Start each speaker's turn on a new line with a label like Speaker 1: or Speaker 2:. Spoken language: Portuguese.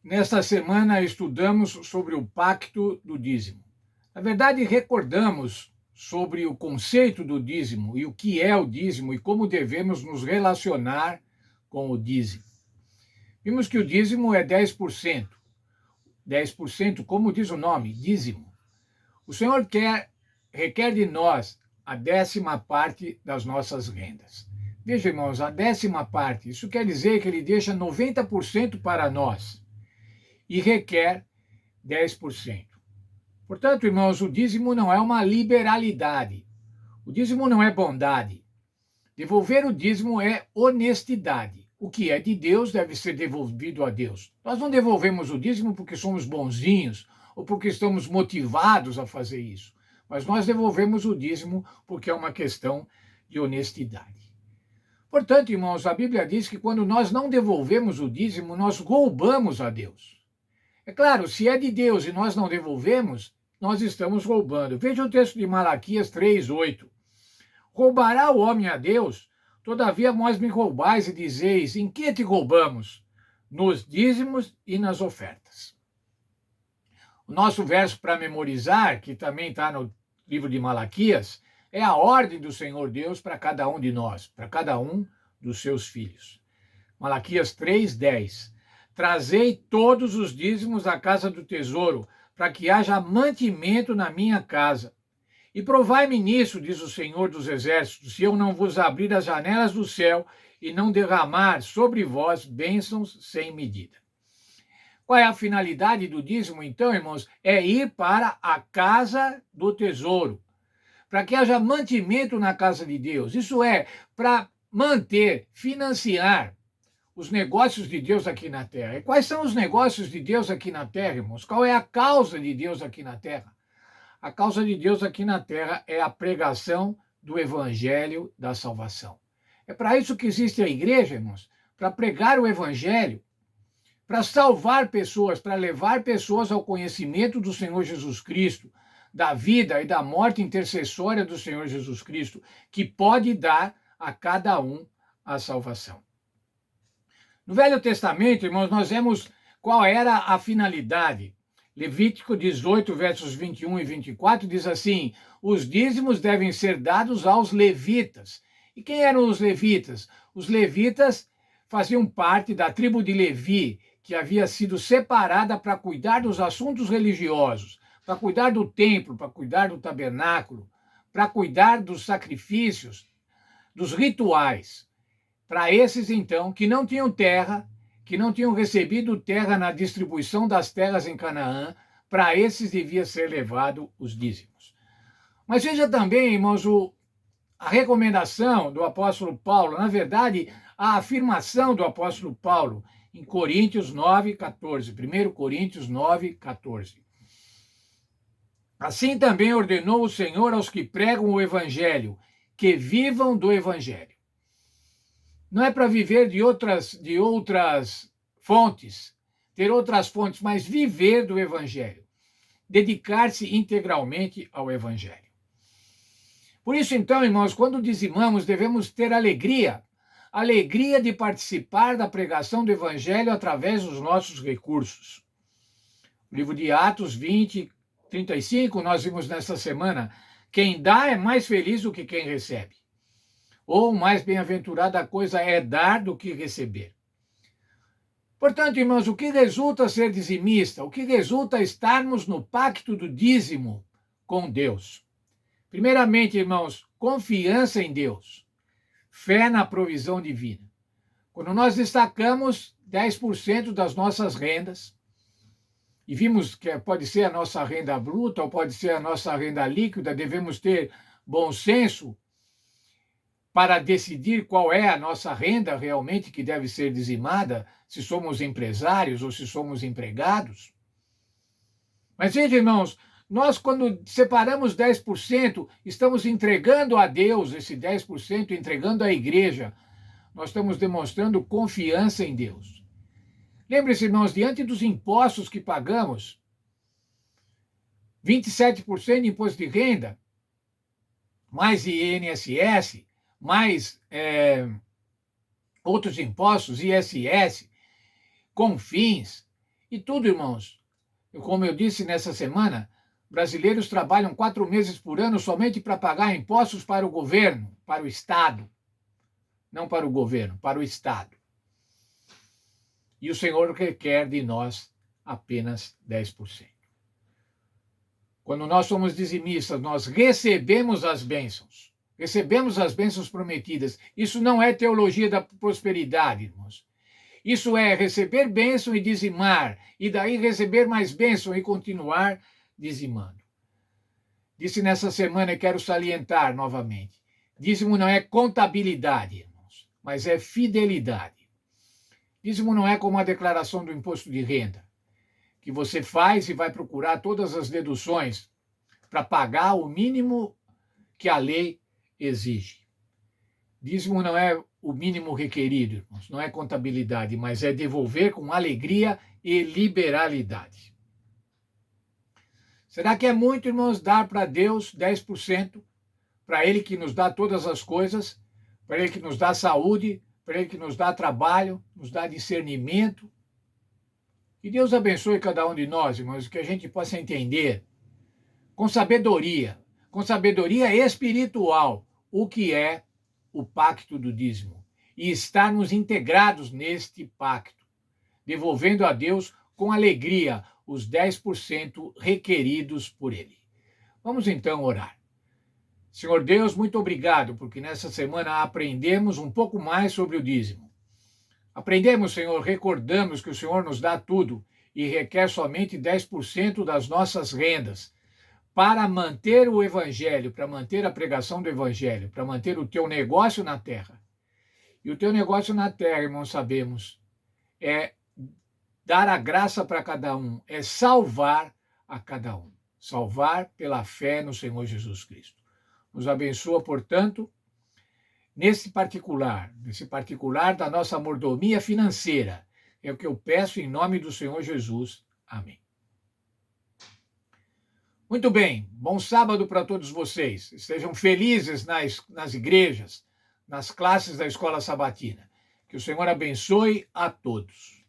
Speaker 1: Nesta semana estudamos sobre o pacto do dízimo. Na verdade, recordamos sobre o conceito do dízimo e o que é o dízimo e como devemos nos relacionar com o dízimo. Vimos que o dízimo é 10%. 10%, como diz o nome, dízimo. O Senhor requer de nós a 10ª parte das nossas rendas. Veja, irmãos, a 10ª parte, isso quer dizer que ele deixa 90% para nós e requer 10%. Portanto, irmãos, o dízimo não é uma liberalidade. O dízimo não é bondade. Devolver o dízimo é honestidade. O que é de Deus deve ser devolvido a Deus. Nós não devolvemos o dízimo porque somos bonzinhos ou porque estamos motivados a fazer isso. Mas nós devolvemos o dízimo porque é uma questão de honestidade. Portanto, irmãos, a Bíblia diz que quando nós não devolvemos o dízimo, nós roubamos a Deus. É claro, se é de Deus e nós não devolvemos, nós estamos roubando. Veja o texto de Malaquias 3:8. Roubará o homem a Deus? Todavia vós me roubais e dizeis, em que te roubamos? Nos dízimos e nas ofertas. O nosso verso para memorizar, que também está no livro de Malaquias, é a ordem do Senhor Deus para cada um de nós, para cada um dos seus filhos. Malaquias 3:10. Trazei todos os dízimos à casa do tesouro, para que haja mantimento na minha casa. E provai-me nisso, diz o Senhor dos Exércitos, se eu não vos abrir as janelas do céu e não derramar sobre vós bênçãos sem medida. Qual é a finalidade do dízimo, então, irmãos? É ir para a casa do tesouro, para que haja mantimento na casa de Deus. Isso é, para manter, financiar os negócios de Deus aqui na terra. E quais são os negócios de Deus aqui na terra, irmãos? Qual é a causa de Deus aqui na terra? A causa de Deus aqui na terra é a pregação do evangelho da salvação. É para isso que existe a igreja, irmãos, para pregar o evangelho, para salvar pessoas, para levar pessoas ao conhecimento do Senhor Jesus Cristo, da vida e da morte intercessória do Senhor Jesus Cristo, que pode dar a cada um a salvação. No Velho Testamento, irmãos, nós vemos qual era a finalidade. Levítico 18, versos 21 e 24, diz assim: os dízimos devem ser dados aos levitas. E quem eram os levitas? Os levitas faziam parte da tribo de Levi, que havia sido separada para cuidar dos assuntos religiosos, para cuidar do templo, para cuidar do tabernáculo, para cuidar dos sacrifícios, dos rituais. Para esses, então, que não tinham terra, que não tinham recebido terra na distribuição das terras em Canaã, para esses devia ser levado os dízimos. Mas veja também, irmãos, a recomendação do apóstolo Paulo, na verdade, a afirmação do apóstolo Paulo em Coríntios 9:14, 1 Coríntios 9:14. Assim também ordenou o Senhor aos que pregam o evangelho, que vivam do evangelho. Não é para viver de outras fontes, ter outras fontes, mas viver do evangelho, dedicar-se integralmente ao evangelho. Por isso, então, irmãos, quando dizimamos, devemos ter alegria de participar da pregação do evangelho através dos nossos recursos. O livro de Atos 20:35, nós vimos nesta semana, quem dá é mais feliz do que quem recebe. Ou mais bem-aventurada coisa é dar do que receber. Portanto, irmãos, o que resulta ser dizimista? O que resulta estarmos no pacto do dízimo com Deus? Primeiramente, irmãos, confiança em Deus, fé na provisão divina. Quando nós destacamos 10% das nossas rendas, e vimos que pode ser a nossa renda bruta ou pode ser a nossa renda líquida, devemos ter bom senso para decidir qual é a nossa renda realmente que deve ser dizimada, se somos empresários ou se somos empregados. Mas veja, irmãos, nós quando separamos 10%, estamos entregando a Deus esse 10%, entregando à igreja. Nós estamos demonstrando confiança em Deus. Lembre-se, irmãos, diante dos impostos que pagamos, 27% de imposto de renda, mais INSS, mais outros impostos, ISS, CONFINS, E tudo, irmãos. Como eu disse nessa semana, brasileiros trabalham 4 meses por ano somente para pagar impostos para o governo, para o Estado. Não para o governo, para o Estado. E o Senhor requer de nós apenas 10%. Quando nós somos dizimistas, nós recebemos as bênçãos. Recebemos as bênçãos prometidas. Isso não é teologia da prosperidade, irmãos. Isso é receber bênção e dizimar, e daí receber mais bênção e continuar dizimando. Disse nessa semana e quero salientar novamente. Dízimo não é contabilidade, irmãos, mas é fidelidade. Dízimo não é como a declaração do imposto de renda, que você faz e vai procurar todas as deduções para pagar o mínimo que a lei exige. Dízimo não é o mínimo requerido, irmãos, não é contabilidade, mas é devolver com alegria e liberalidade. Será que é muito, irmãos, dar para Deus 10%? Para Ele que nos dá todas as coisas, para Ele que nos dá saúde, para Ele que nos dá trabalho, nos dá discernimento. Que Deus abençoe cada um de nós, irmãos, que a gente possa entender com sabedoria espiritual, o que é o pacto do dízimo e estarmos integrados neste pacto, devolvendo a Deus com alegria os 10% requeridos por Ele. Vamos então orar. Senhor Deus, muito obrigado, porque nessa semana aprendemos um pouco mais sobre o dízimo. Aprendemos, Senhor, recordamos que o Senhor nos dá tudo e requer somente 10% das nossas rendas para manter o Evangelho, para manter a pregação do Evangelho, para manter o teu negócio na terra. E o teu negócio na terra, irmãos, sabemos, é dar a graça para cada um, é salvar a cada um. Salvar pela fé no Senhor Jesus Cristo. Nos abençoa, portanto, nesse particular da nossa mordomia financeira. É o que eu peço em nome do Senhor Jesus. Amém. Muito bem, bom sábado para todos vocês. Estejam felizes nas igrejas, nas classes da escola sabatina. Que o Senhor abençoe a todos.